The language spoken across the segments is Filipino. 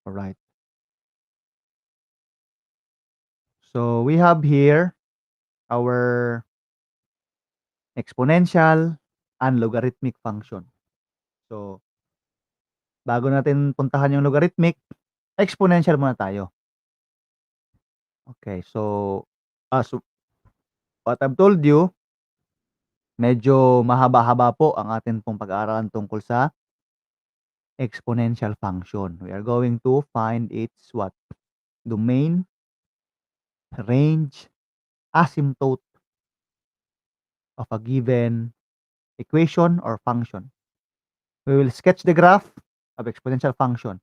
Alright. So we have here our exponential and logarithmic function. So, bago natin puntahan yung logarithmic, exponential muna tayo. Okay, so as what I've told you, medyo mahaba-haba po ang atin pong pag-aaralan tungkol sa exponential function. We are going to find its what? Domain, range, asymptote of a given equation or function. We will sketch the graph of exponential function.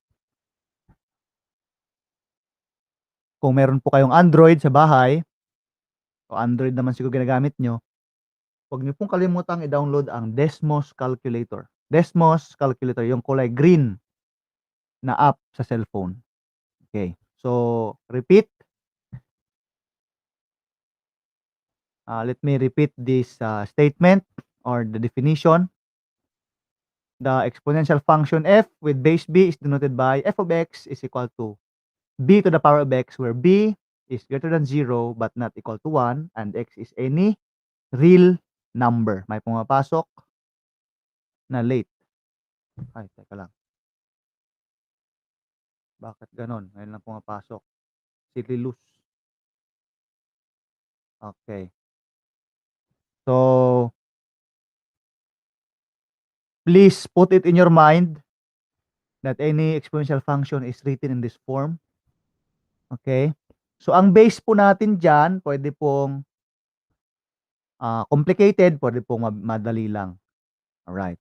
Kung meron po kayong Android sa bahay, o Android naman siguro ginagamit nyo, huwag niyo pong kalimutang i-download ang Desmos Calculator. Desmos Calculator, yung kulay green na app sa cellphone. Okay. So, repeat. Let me repeat this statement or the definition. The exponential function f with base b is denoted by f of x is equal to b to the power of x, where b is greater than 0 but not equal to 1 and x is any real number. May pumapasok na late. Ay, teka lang. Bakit ganon? Ngayon lang pumapasok. Silly loose. Okay. So, please put it in your mind that any exponential function is written in this form. Okay? So, ang base po natin dyan, pwede pong complicated, pwede pong madali lang. Alright.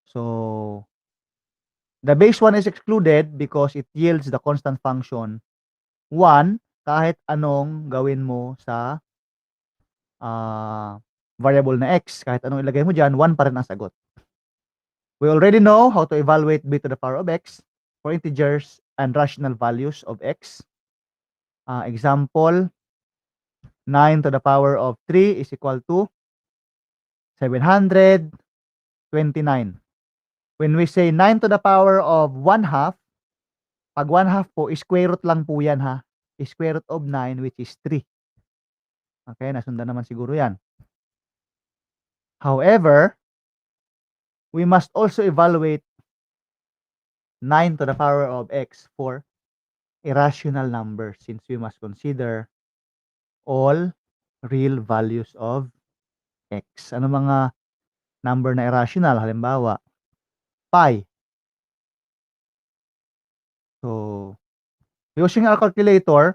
So, the base 1 is excluded because it yields the constant function 1 kahit anong gawin mo sa variable na x. Kahit anong ilagay mo dyan, 1 pa rin ang sagot. We already know how to evaluate b to the power of x for integers and rational values of x. Example, 9 to the power of 3 is equal to 729. When we say 9 to the power of 1 half, pag 1 half po, square root lang po yan ha. Square root of 9 which is 3. Okay, nasundan naman siguro yan. However, we must also evaluate 9 to the power of x for irrational numbers since we must consider all real values of x. Ano mga number na irrational? Halimbawa, pi. So, using our calculator,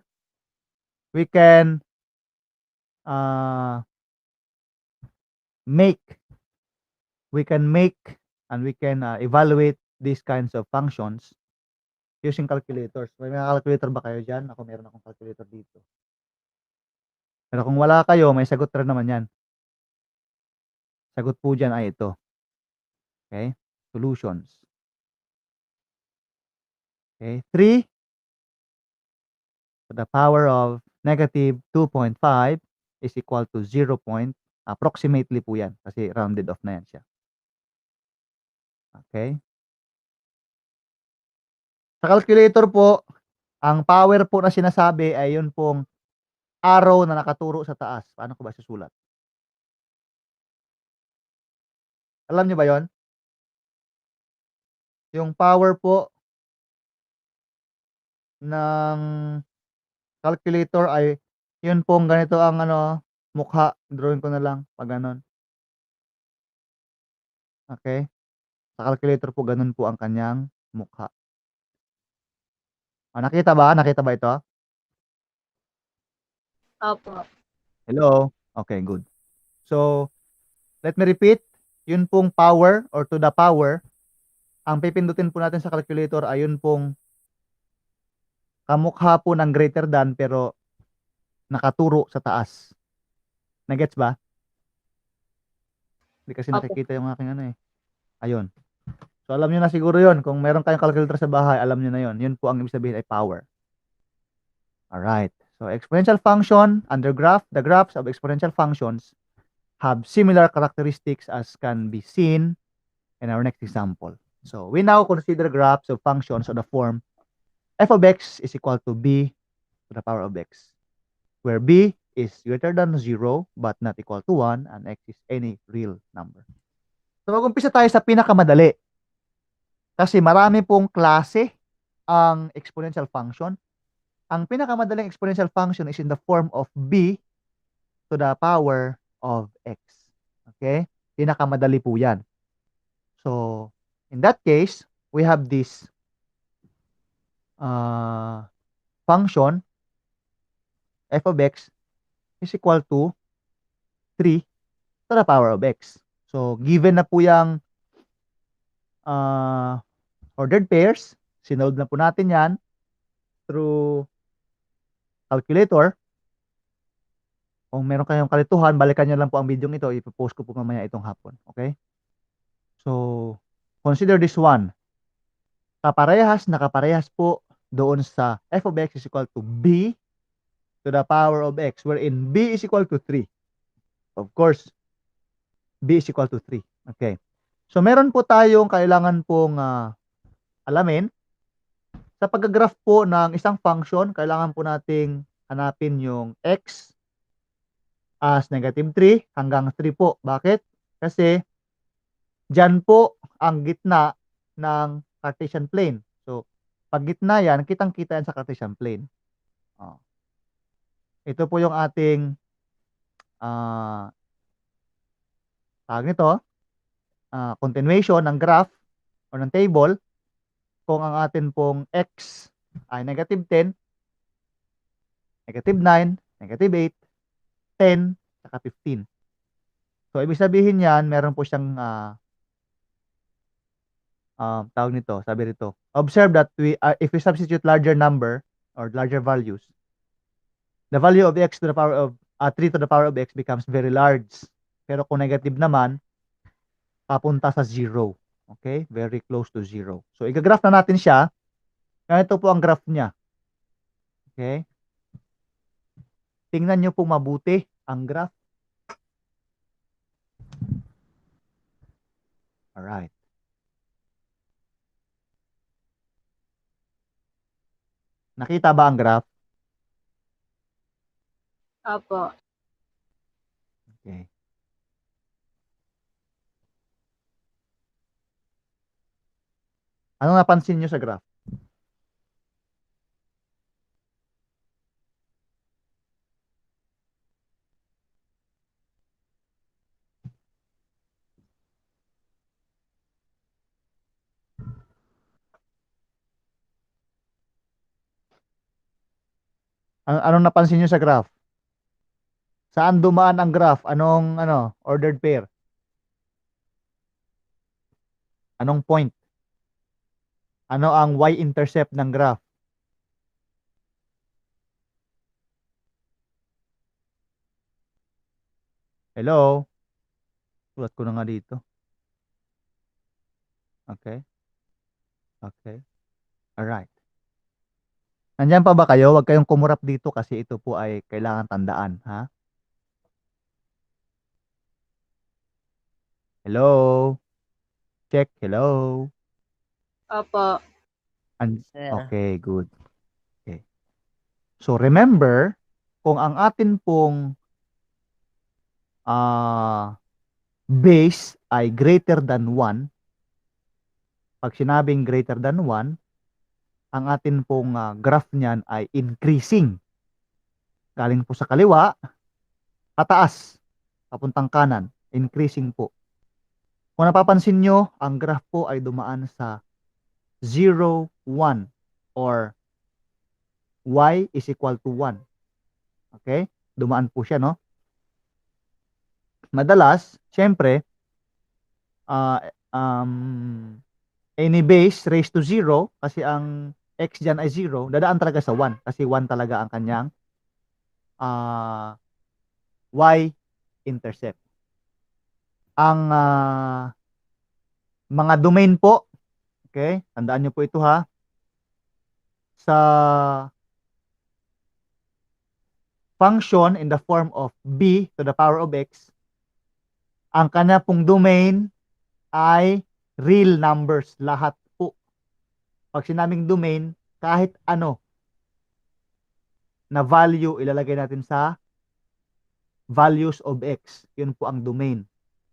we can make and we can evaluate these kinds of functions using calculators. May mga calculator ba kayo dyan? Ako meron akong calculator dito. Pero kung wala kayo, may sagot rin naman yan. Sagot po dyan ay ito. Okay? Solutions. Okay? 3 to the power of negative 2.5 is equal to 0. Approximately po yan kasi rounded off na yan siya. Okay? Sa calculator po, ang power po na sinasabi ay yun pong arrow na nakaturo sa taas. Paano ko ba susulat? Alam niyo ba yon? Yung power po ng calculator ay yun pong ganito ang mukha. Drawing ko na lang pag ganon. Okay? Sa calculator po, ganun po ang kanyang mukha. Nakita ba? Nakita ba ito? Opo. Hello? Okay, good. So, let me repeat. Yun pong power or to the power. Ang pipindutin po natin sa calculator ay yun pong kamukha po ng greater than pero nakaturo sa taas. Nagets ba? Hindi kasi nakikita yung aking Ayun. So, alam nyo na siguro yun. Kung meron kayong calculator sa bahay, alam nyo na yun. Yun po ang ibig sabihin ay power. Alright. So, exponential function under graph. The graphs of exponential functions have similar characteristics as can be seen in our next example. So, we now consider graphs of functions on the form f of x is equal to b to the power of x, where b is greater than 0 but not equal to 1 and x is any real number. So mag-umpisa tayo sa pinakamadali. Kasi marami pong klase ang exponential function. Ang pinakamadaling exponential function is in the form of b to the power of x. Okay? Pinakamadali po yan. So, in that case, we have this function f of x is equal to 3 to the power of x. So, given na po yung ordered pairs, sinolve na po natin yan through calculator. Kung meron kayong kalituhan, balikan nyo lang po ang video ito. Ipopost ko po mamaya itong hapon. Okay? So, consider this one. Nakaparehas po doon sa f of x is equal to b to the power of x, wherein b is equal to 3. Of course, b is equal to 3. Okay. So, meron po tayong kailangan pong alamin. Sa pag-graph po ng isang function, kailangan po nating hanapin yung x as negative 3 hanggang 3 po. Bakit? Kasi dyan po ang gitna ng Cartesian plane. So, pag gitna yan, kitang-kita yan sa Cartesian plane. Ito po yung ating tawag nito, continuation ng graph o ng table. Kung ang atin pong x ay negative 10, negative 9, negative 8, 10, saka 15. So, ibig sabihin yan, meron po siyang tawag nito, sabi rito, observe that if we substitute larger number or larger values, the value of x to the power of 3 to the power of x becomes very large. Pero kung negative naman, papunta sa 0. Okay? Very close to 0. So, i-graph na natin siya. Ganito po ang graph niya. Okay? Tingnan nyo po mabuti ang graph. Alright. Nakita ba ang graph? Opo. Okay. Ano napansin nyo sa graph? Anong napansin nyo sa graph? Saan dumaan ang graph? Anong ordered pair? Anong point? Ano ang y-intercept ng graph? Hello? Sulat ko na nga dito. Okay. Okay. Alright. Nandyan pa ba kayo? Huwag kayong kumurap dito kasi ito po ay kailangan tandaan. Ha? Hello? Check. Hello? Opo. Okay, good. Okay. So, remember, kung ang atin pong base ay greater than 1, pag sinabing greater than 1, ang atin pong graph niyan ay increasing. Galing po sa kaliwa, pataas, papuntang kanan, increasing po. Kung napapansin nyo, ang graph po ay dumaan sa 0, 1, or y is equal to 1. Okay? Dumaan po siya, no? Madalas, syempre, any base raised to 0, kasi ang x dyan ay 0, dadaan talaga sa 1, kasi 1 talaga ang kanyang y-intercept. Ang mga domain po, okay, tandaan nyo po ito ha, sa function in the form of b to the power of x, ang kanya pong domain ay real numbers lahat po. Pag sinabing domain, kahit ano na value ilalagay natin sa values of x. Yun po ang domain.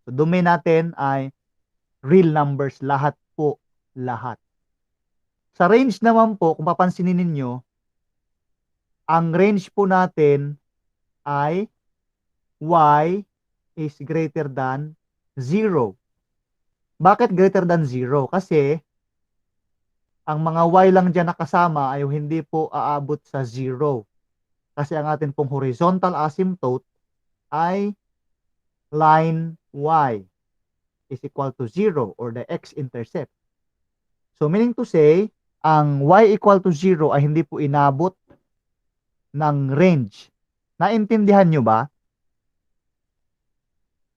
So, domain natin ay real numbers. Lahat po. Lahat. Sa range naman po, kung papansinin ninyo, ang range po natin ay y is greater than 0. Bakit greater than 0? Kasi ang mga y lang dyan nakasama ay hindi po aabot sa 0. Kasi ang atin pong horizontal asymptote ay line y is equal to 0 or the x-intercept. So meaning to say, ang y equal to 0 ay hindi po inabot ng range. Naintindihan nyo ba?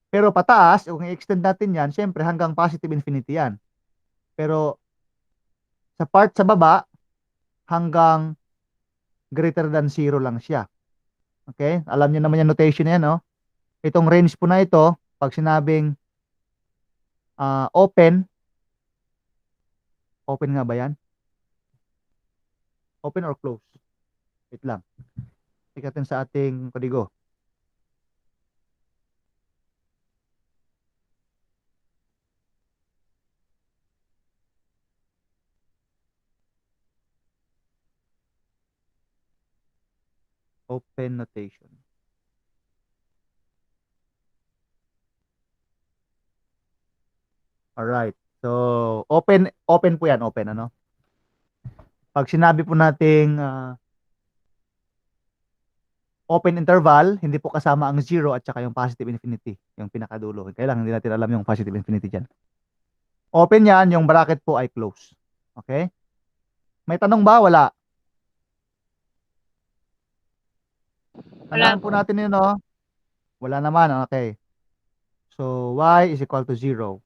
Pero pataas, kung i-extend natin yan, syempre hanggang positive infinity yan. Pero sa part sa baba, hanggang greater than 0 lang siya. Okay? Alam niyo naman yung notation na yan, no? Itong range po na ito, pag sinabing open nga ba yan? Open or close? Wait lang. Ikatin sa ating kodigo. Open notation. Alright. So, open po yan. Open, ano? Pag sinabi po nating open interval, hindi po kasama ang 0 at saka yung positive infinity, yung pinakadulo. Kaya lang, hindi natin alam yung positive infinity dyan. Open yan, yung bracket po ay close. Okay? May tanong ba? Wala. Wala Tandaan po po. natin yun, no? Wala naman. Okay. So, y is equal to 0.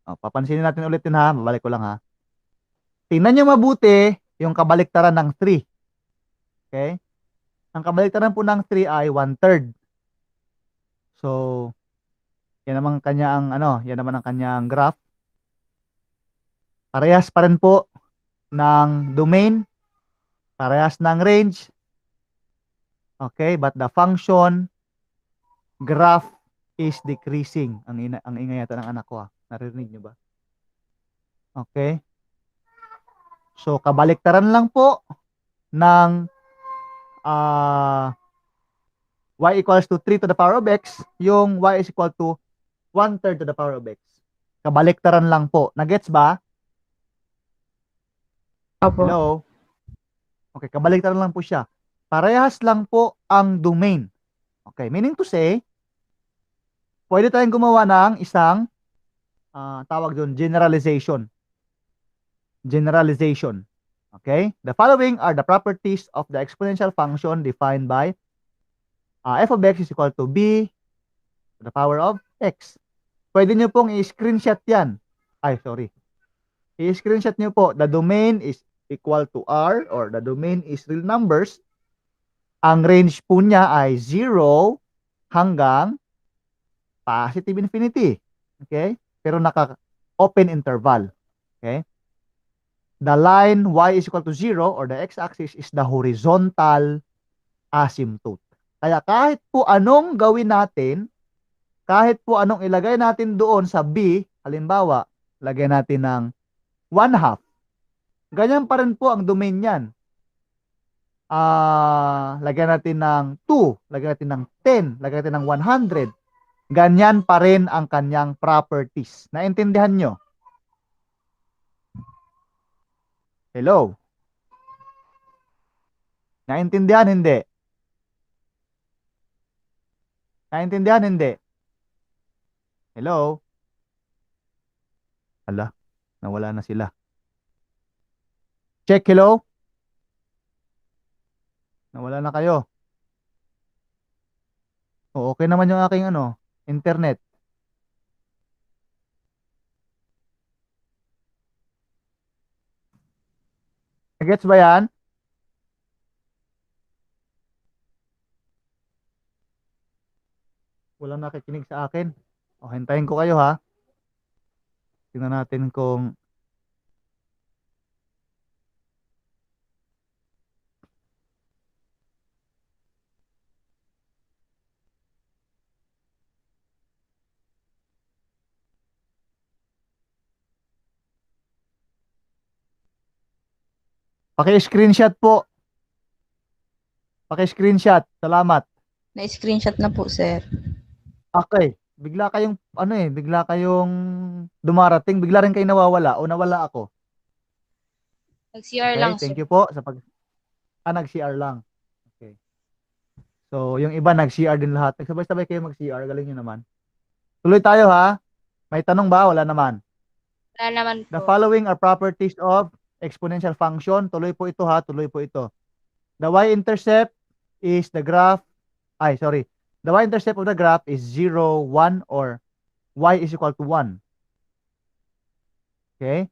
Papansinin natin ulit yun, ha? Babalik ko lang, ha? Tingnan nyo mabuti yung kabaliktaran ng 3. Okay? Ang kabaliktaran po ng 3 ay 1/3. So, yan naman kanyang yan naman ang kanyang graph. Parehas pa rin po ng domain, parehas ng range. Okay, but the function graph is decreasing. Ang ingay yata ng anak ko, Narinig niyo ba? Okay. So, kabaliktaran lang po ng y equals to 3 to the power of x, yung y is equal to 1/3 to the power of x. Kabaliktaran lang po. Nagets ba? Opo. Hello? Okay, kabaliktaran lang po siya. Parehas lang po ang domain. Okay, meaning to say, pwede tayong gumawa ng isang tawag doon, generalization. Generalization. Okay? The following are the properties of the exponential function defined by f of x is equal to b to the power of x. Pwede nyo pong i-screenshot yan. Ay, sorry. I-screenshot nyo po. The domain is equal to r or the domain is real numbers. Ang range po niya ay 0 hanggang positive infinity. Okay? Pero naka-open interval. Okay? The line y is equal to 0 or the x-axis is the horizontal asymptote. Kaya kahit po anong gawin natin, kahit po anong ilagay natin doon sa b, halimbawa, lagay natin ng 1/2. Ganyan pa rin po ang domain niyan. Lagyan natin ng 2, lagyan natin ng 10, lagyan natin ng 100. Ganyan pa rin ang kanyang properties. Naintindihan nyo? Hello? Naintindihan? Hindi. Naintindihan? Hindi. Hello? Hala, nawala na sila. Check, hello? Nawala na kayo. Okay naman yung aking internet. Gets ba yan? Walang nakikinig sa akin. Hintayin ko kayo, ha. Tingnan natin kung Paki-screenshot po. Paki-screenshot. Salamat. Na-screenshot na po, sir. Okay. Bigla kayong, bigla kayong dumarating. Bigla rin kayo nawawala o nawala ako. Nag-CR Okay, lang, thank sir. you po sa nag-CR lang. Okay. So, yung iba nag-CR din lahat. Nagsabay-sabay kayo mag-CR. Galing nyo naman. Tuloy tayo ha. May tanong ba? Wala naman. Wala naman The po. following are properties of exponential function. Tuloy po ito ha. Tuloy po ito. The y-intercept is the graph. The y-intercept of the graph is 0, 1, or y is equal to 1. Okay?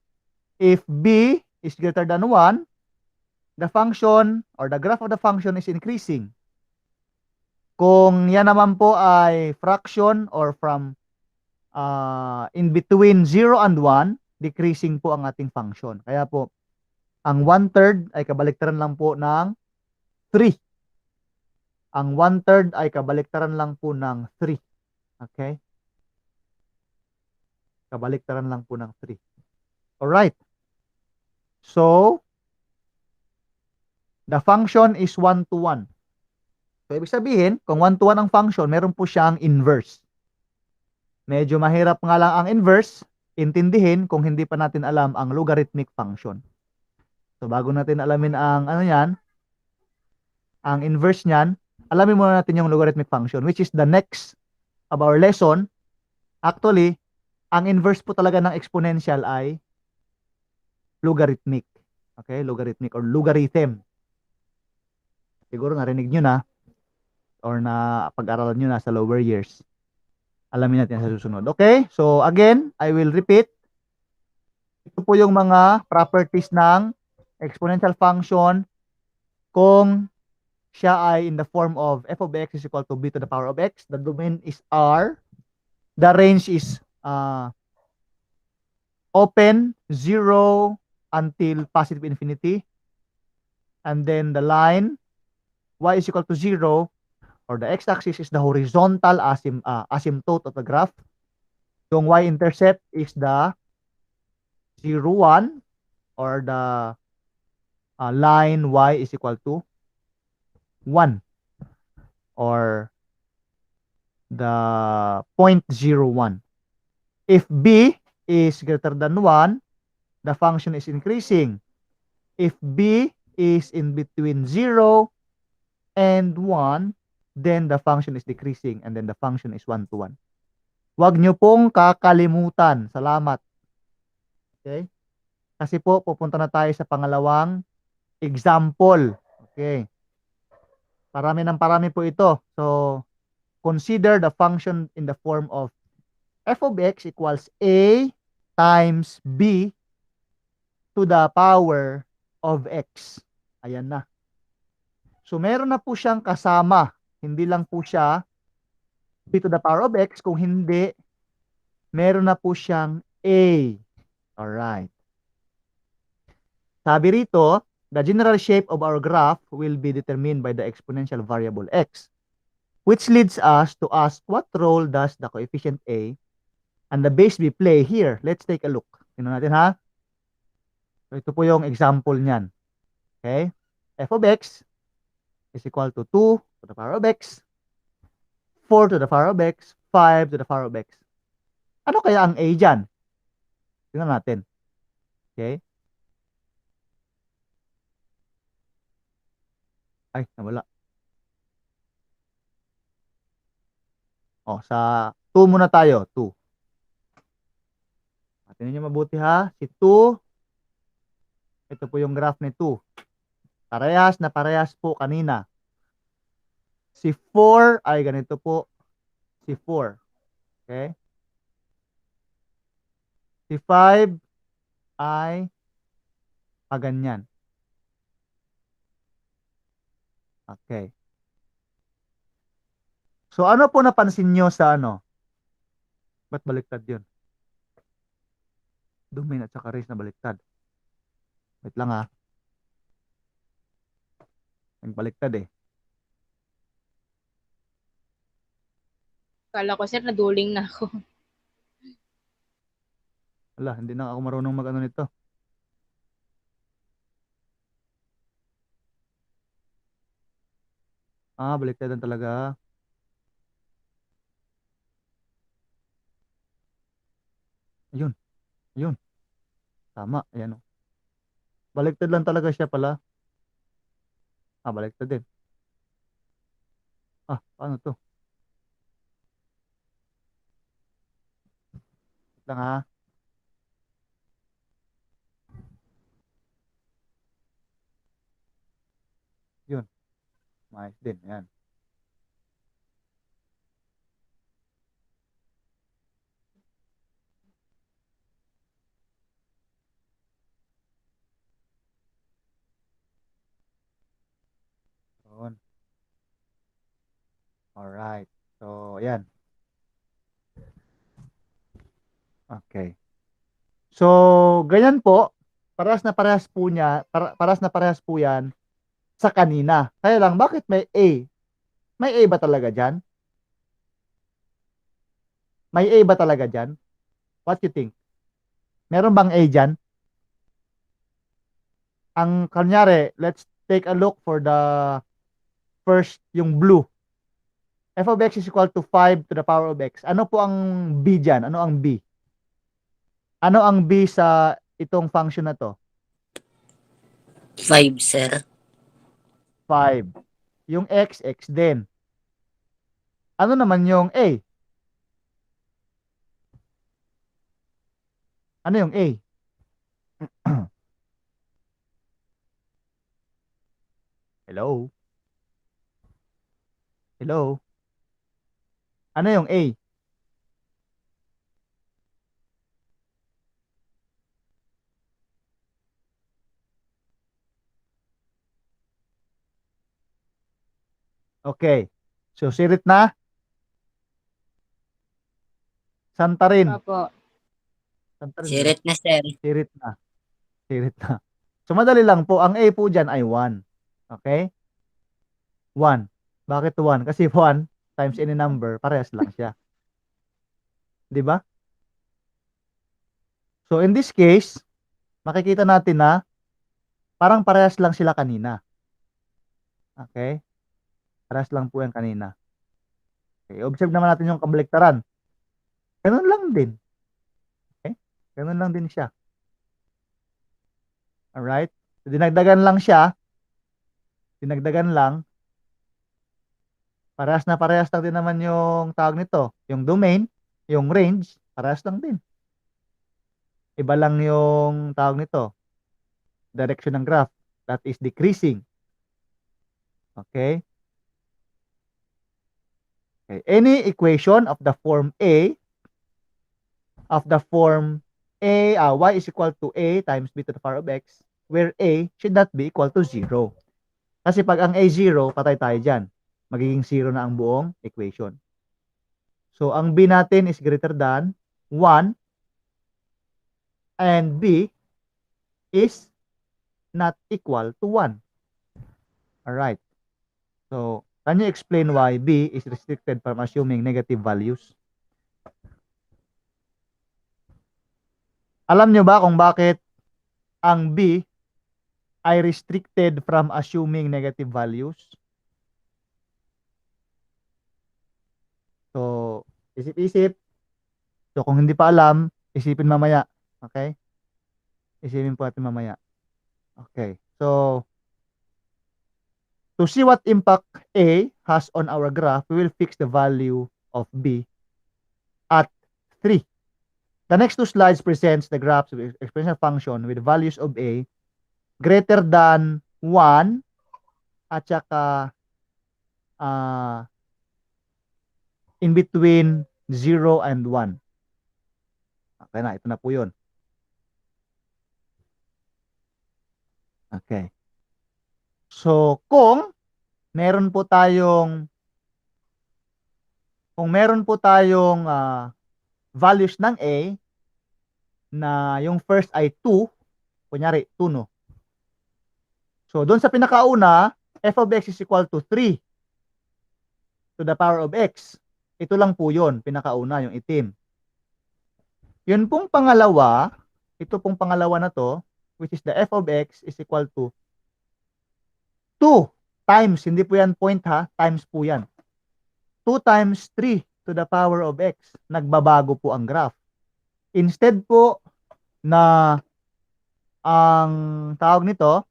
If b is greater than 1, the function or the graph of the function is increasing. Kung yan naman po ay fraction or from in between 0 and 1, decreasing po ang ating function. Kaya po, ang 1/3 ay kabaliktaran lang po ng 3. Ang 1/3 ay kabaliktaran lang po ng 3. Okay? Kabaliktaran lang po ng 3. Alright. So, the function is 1 to 1. So, ibig sabihin, kung 1 to 1 ang function, meron po siyang inverse. Medyo mahirap nga lang ang inverse, intindihin kung hindi pa natin alam ang logarithmic function. So, bago natin alamin ang ang inverse niyan, alamin muna natin yung logarithmic function, which is the next of our lesson. Actually, ang inverse po talaga ng exponential ay logarithmic. Okay, logarithmic or logarithm. Siguro narinig nyo na or na pag-aralan nyo na sa lower years. Alamin natin sa susunod. Okay? So, again, I will repeat. Ito po yung mga properties ng exponential function kung siya ay in the form of f of x is equal to b to the power of x. The domain is R. The range is open 0 until positive infinity. And then the line y is equal to 0, or the x-axis is the horizontal asymptote of the graph. Yung y-intercept is the 0, 1, or the line y is equal to 1, or the point 0, 1. If b is greater than 1, the function is increasing. If b is in between 0 and 1, then the function is decreasing, and then the function is 1 to 1. Huwag nyo pong kakalimutan. Salamat. Okay? Kasi po, pupunta na tayo sa pangalawang example. Okay. Parami po ito. So, consider the function in the form of f of x equals a times b to the power of x. Ayan na. So, meron na po siyang kasama. Hindi lang po siya b to the power of x. Kung hindi, meron na po siyang a. Alright. Sabi rito, the general shape of our graph will be determined by the exponential variable x, which leads us to ask what role does the coefficient a and the base b play here. Let's take a look. Tingnan natin ha. So, ito po yung example niyan. Okay? F of x is equal to 2 to the power of x, 4 to the power of x, 5 to the power of x. Ano kaya ang a dyan? Tingnan natin. Okay? Ay, nawala. Sa 2 muna tayo. 2. Tingnan nyo mabuti ha. Si 2, ito po yung graph ni 2. Parehas na parehas po kanina. Si 4 ay ganito po. Si 4. Okay? Si 5 ay ganyan. Okay. So, ano po napansin nyo sa Ba't baliktad yun? Domain at saka race na baliktad. Wait lang ha. Nagbaliktad eh. Kala ko, sir, naduling na ako. Wala, hindi na ako marunong mag-ano nito. Baliktaran talaga. Ayun, ayun. Tama, ayan oh. Baliktad lang talaga siya pala. Baliktad din. Paano to? Wait lang ha. Yun, maayos din. Ayan. Yun. Alright. So, ayan. Okay. So, ganyan po. Parehas po niya, parehas na parehas po yan sa kanina. Kaya lang, bakit may A? May A ba talaga dyan? May A ba talaga dyan? What you think? Meron bang A dyan? Ang kanyari, let's take a look for the first, yung blue. F of x is equal to 5 to the power of x. Ano po ang B dyan? Ano ang B? Ano ang B sa itong function na to? 5, sir. 5. Yung x, x din. Ano naman yung A? Ano yung A? Hello? Hello? Ano yung A? Okay. So, sirit na? Santarin. Opo. Santarin. Sirit na, sir. Sirit na. Sirit na. So, madali lang po. Ang A po dyan ay 1. Okay? 1. Bakit 1? Kasi 1 times any number, parehas lang siya. 'Di ba? So, in this case, makikita natin na parang parehas lang sila kanina. Okay? Parehas lang po yan kanina. Okay, observe naman natin yung kabaliktaran. Ganun lang din. Okay? Ganun lang din siya. Alright? So, dinagdagan lang siya. Dinagdagan lang. Parehas na parehas lang din naman yung tawag nito. Yung domain, yung range, parehas lang din. Iba lang yung tawag nito. Direction ng graph. That is decreasing. Okay? Okay. Any equation of the form A, y is equal to A times B to the power of x, where A should not be equal to 0. Kasi pag ang A 0, patay tayo dyan. Magiging 0 na ang buong equation. So, ang B natin is greater than 1 and B is not equal to 1. Alright. So, can you explain why B is restricted from assuming negative values? Alam nyo ba kung bakit ang B ay restricted from assuming negative values? So, isip-isip. So, kung hindi pa alam, isipin mamaya. Okay? Isipin po natin mamaya. Okay. So, to see what impact A has on our graph, we will fix the value of B at 3. The next two slides presents the graphs of exponential function with values of A greater than 1 at saka in between 0 and 1. Okay na, ito na po yun. Okay. So, kung meron po tayong values ng A na yung first ay 2, kunyari 2 no. So, doon sa pinakauna, f of x is equal to 3 to the power of x. Ito lang po yun, pinakauna, yung itim. Yun pong pangalawa, ito pong pangalawa na to, which is the f of x is equal to 2 times, hindi po yan point ha, times po yan. 2 times 3 to the power of x. Nagbabago po ang graph. Instead po na ang tawag nito,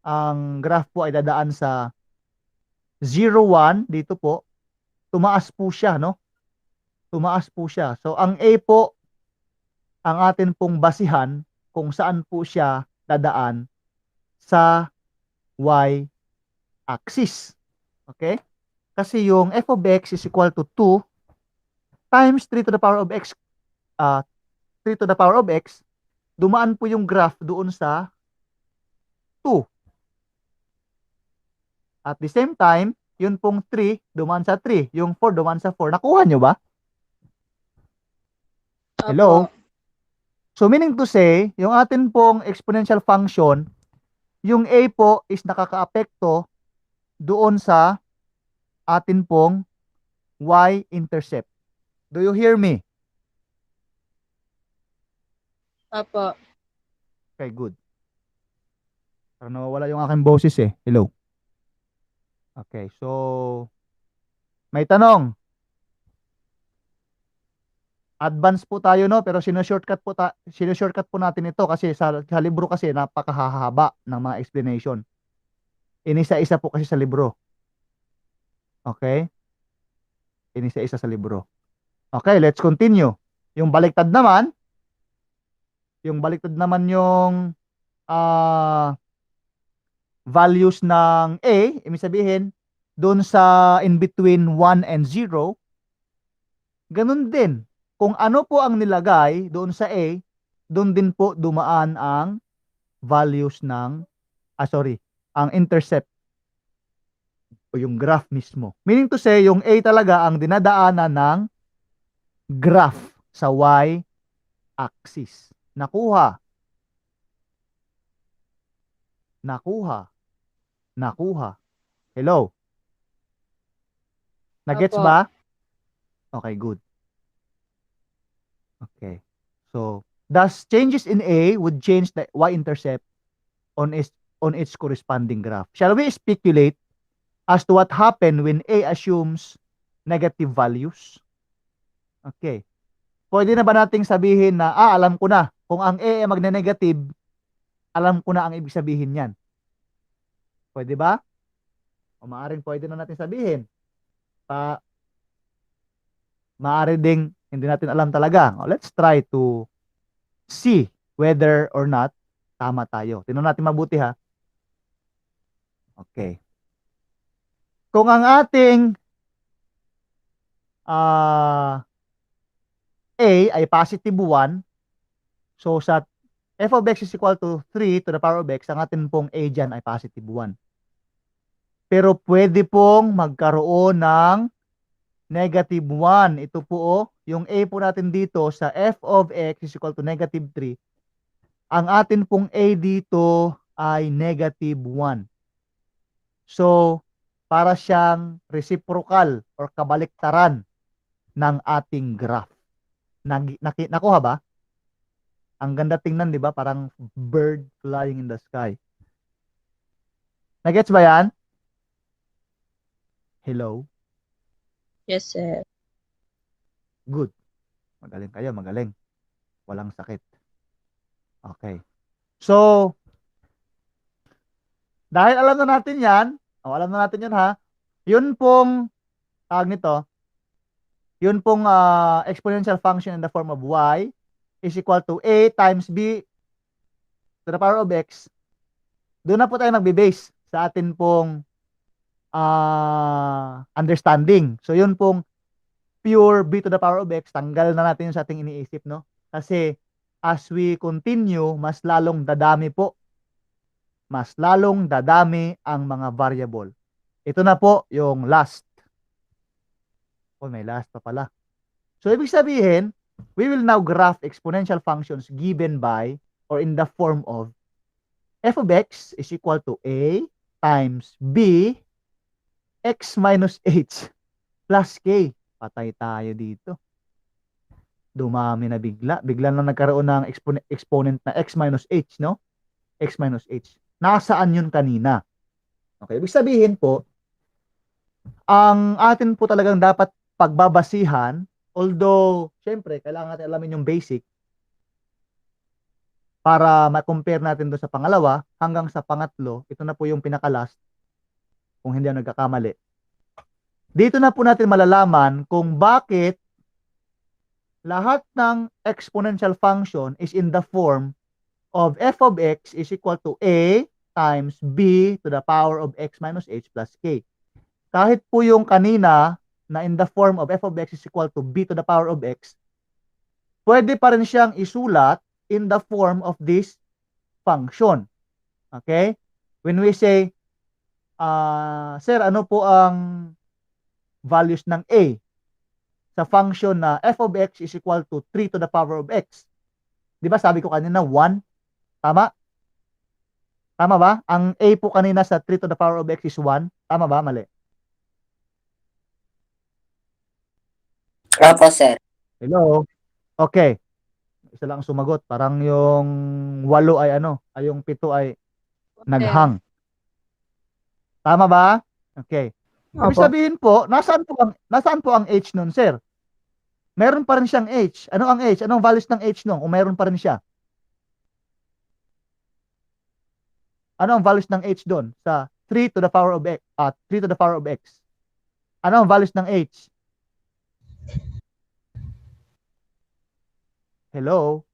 ang graph po ay dadaan sa 0, 1, dito po, tumaas po siya, no? Tumaas po siya. So, ang A po, ang atin pong basihan kung saan po siya dadaan sa y-axis. Okay? Kasi yung f of x is equal to 2 times 3 to the power of x, 3 to the power of x, dumaan po yung graph doon sa 2. At the same time, yun pong 3, dumaan sa 3. Yung 4, dumaan sa 4. Nakuha nyo ba? Hello? Opo. So, meaning to say, yung atin pong exponential function, yung a po is nakakaapekto doon sa atin pong y-intercept. Do you hear me? Opo. Okay, good. Parang nawawala yung aking boses eh. Hello. Okay, so may tanong. Advance po tayo, no, pero sino-shortcut po natin ito kasi sa libro kasi napakahahaba ng mga explanation. Inisa-isa po kasi sa libro. Okay? Inisa-isa sa libro. Okay, let's continue. Yung baliktad naman, yung values ng A, ibig sabihin, doon sa in between 1 and 0, ganun din. Kung ano po ang nilagay doon sa A, doon din po dumaan ang values ng, ang intercept o yung graph mismo. Meaning to say, yung A talaga ang dinadaanan ng graph sa y-axis. Nakuha. Hello? Nagets Opo. ba? Okay, good. Okay. So, thus changes in A would change the y-intercept on its corresponding graph. Shall we speculate as to what happened when A assumes negative values? Okay. Pwede na ba nating sabihin na, alam ko na, kung ang A ay magne-negative, alam ko na ang ibig sabihin niyan. Pwede ba? O maaaring pwede na natin sabihin. Maaari ding hindi natin alam talaga. Let's try to see whether or not tama tayo. Tingnan natin mabuti ha. Okay. Kung ang ating A ay positive 1, so sa f of x is equal to 3 to the power of x, ang atin pong A dyan ay positive 1. Pero pwede pong magkaroon ng negative 1. Ito po, yung A po natin dito sa f of x is equal to negative 3. Ang atin pong A dito ay negative 1. So, para siyang reciprocal or kabaliktaran ng ating graph. Nakuha ba? Ang ganda tingnan, di ba? Parang bird flying in the sky. Nagets ba yan? Hello? Yes, sir. Good. Magaling kayo, magaling. Walang sakit. Okay. So, dahil alam na natin yan, alam na natin yan ha, yun pong, yun pong exponential function in the form of y is equal to a times b to the power of x. Doon na po tayo magbe-base sa atin pong understanding. So, yun pong pure b to the power of x, tanggal na natin yung sa ating iniisip, no? Kasi, as we continue, mas lalong dadami po. Mas lalong dadami ang mga variable. Ito na po yung last. Oh, may last pa pala. So, ibig sabihin, we will now graph exponential functions given by or in the form of f of x is equal to a times b x minus h plus k. Patay tayo dito. Dumami na bigla. Bigla na nagkaroon ng exponent na x minus h, no? X minus h. Nasaan yun kanina? Okay, ibig sabihin po, ang atin po talagang dapat pagbabasihan, although, syempre, kailangan natin alamin yung basic para ma-compare natin doon sa pangalawa hanggang sa pangatlo. Ito na po yung pinaka-last, kung hindi ako nagkakamali. Dito na po natin malalaman kung bakit lahat ng exponential function is in the form of f of x is equal to a times b to the power of x minus h plus k. Kahit po yung kanina na in the form of f of x is equal to b to the power of x, pwede pa rin siyang isulat in the form of this function. Okay? When we say, sir, ano po ang values ng a sa function na f of x is equal to 3 to the power of x? Di ba sabi ko kanina 1? Tama? Tama ba? Ang a po kanina sa 3 to the power of x is 1. Tama ba? Mali. Opo, sir. Hello? Okay. Isa lang sumagot. Parang yung 8 ay ano, ay yung 7 ay naghang. Tama ba? Okay. Ibig Opo. sabihin po, nasaan po ang h nun, sir? Meron pa rin siyang h. Ano ang h? Anong values ng h nun? O meron pa rin siya? Ano ang values ng h doon sa 3 to the power of x? 3 to the power of x. Ano ang values ng h? Hello?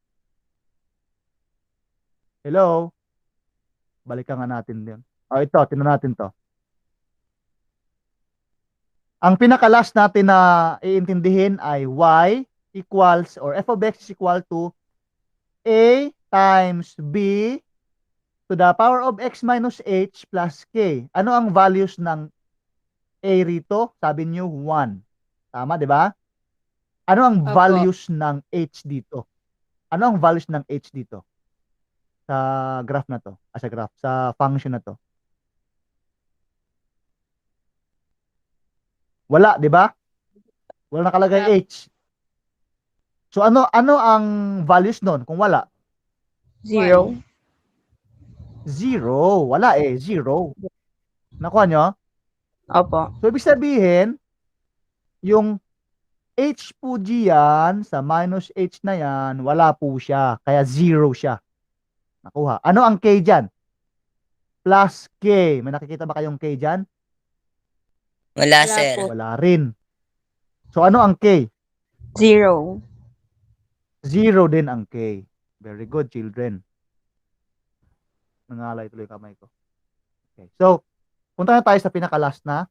Hello? Balikan nga natin din. Ito, tingnan natin to. Ang pinaka-last natin na iintindihin ay y equals or f of x is equal to a times b to the power of x minus h plus k. Ano ang values ng a rito? Sabi niyo 1. Tama, di ba? Ano ang Opo. values ng h dito? Ano ang values ng h dito? Sa graph na to. Sa function na to. Wala, di ba? Wala nakalagay h. So ano ang values nun kung wala? 0. 0. Wala 0. Nakuha nyo? Opo. So ibig sabihin, yung h po diyan sa minus h na yan, wala po siya. Kaya 0 siya. Nakuha. Ano ang k dyan? Plus k. May nakikita ba kayong k dyan? Wala, Wala sir. po. Wala rin. So ano ang k? 0. 0 din ang k. Very good, children. Nangalay tuloy yung kamay ko. Okay. So, punta na tayo sa pinaka-last na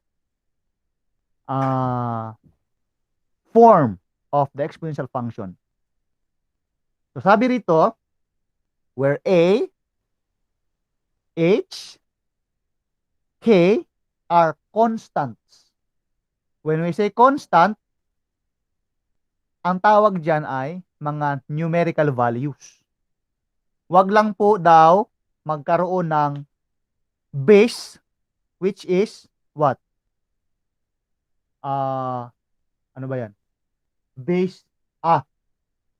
form of the exponential function. So, sabi rito, where a, h, k are constants. When we say constant, ang tawag dyan ay mga numerical values. Wag lang po daw magkaroon ng base, which is what? Ano ba yan? Base,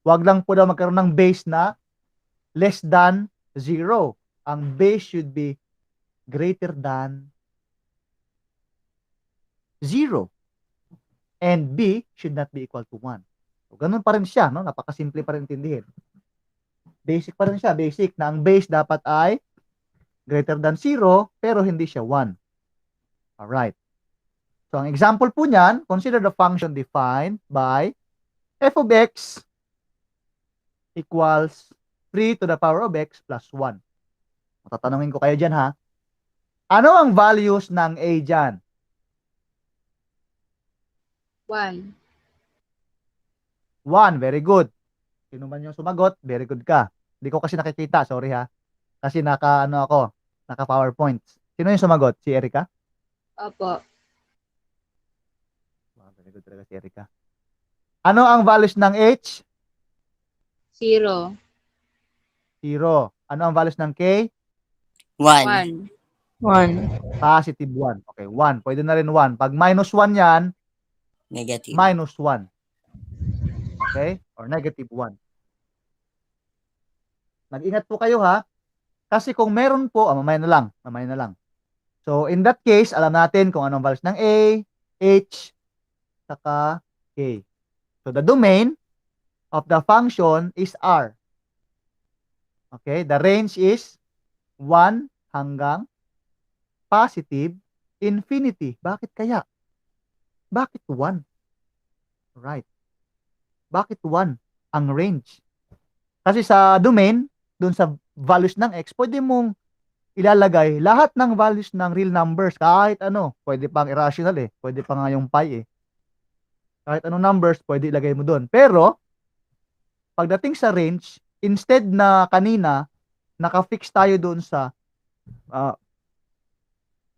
wag lang po daw magkaroon ng base na less than 0. Ang base should be greater than 0. And b should not be equal to 1. So, ganun pa rin siya, no? Napakasimple pa rin intindihin. Basic pa rin siya, basic na ang base dapat ay greater than 0, pero hindi siya 1. Alright. So, ang example po niyan, consider the function defined by f of x equals 3 to the power of x plus 1. Tatanungin ko kayo dyan, ha? Ano ang values ng a dyan? 1. 1, very good. Sino man yung sumagot, very good ka. Hindi ko kasi nakikita, sorry ha. Kasi naka-PowerPoint. Sino yung sumagot? Si Erica? Opo. Wow, very good talaga si Erica. Ano ang values ng h? 0. 0. Ano ang values ng k? 1. 1. Positive 1. Okay, 1. Pwede na rin 1. Pag minus 1 yan, Negative. minus 1. Okay? Or negative 1. Mag-ingat po kayo ha. Kasi kung meron po, mamaya na lang. So, in that case, alam natin kung anong values ng A, H, saka K. So, the domain of the function is R. Okay? The range is 1 hanggang positive infinity. Bakit kaya? Bakit 1? Right. Bakit 1 ang range? Kasi sa domain, dun sa values ng x, pwede mong ilalagay lahat ng values ng real numbers, kahit ano. Pwede pang irrational eh. Pwede pa nga yung pi eh. Kahit anong numbers, pwede ilagay mo dun. Pero, pagdating sa range, instead na kanina, nakafix tayo dun sa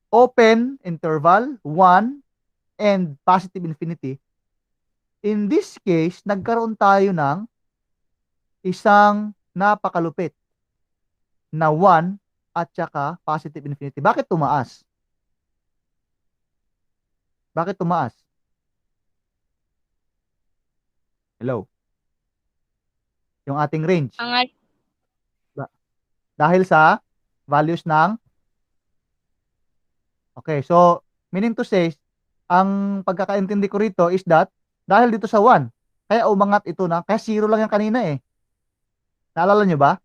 open interval, 1, and positive infinity. In this case, nagkaroon tayo ng isang napakalupit na 1 at saka positive infinity. Bakit tumaas? Bakit tumaas? Hello? Yung ating range. Ang Dahil sa values ng... Okay, so, meaning to say, ang pagkakaintindi ko rito is that, dahil dito sa 1, kaya umangat ito na, kaya 0 lang yan kanina eh. Naalala nyo ba?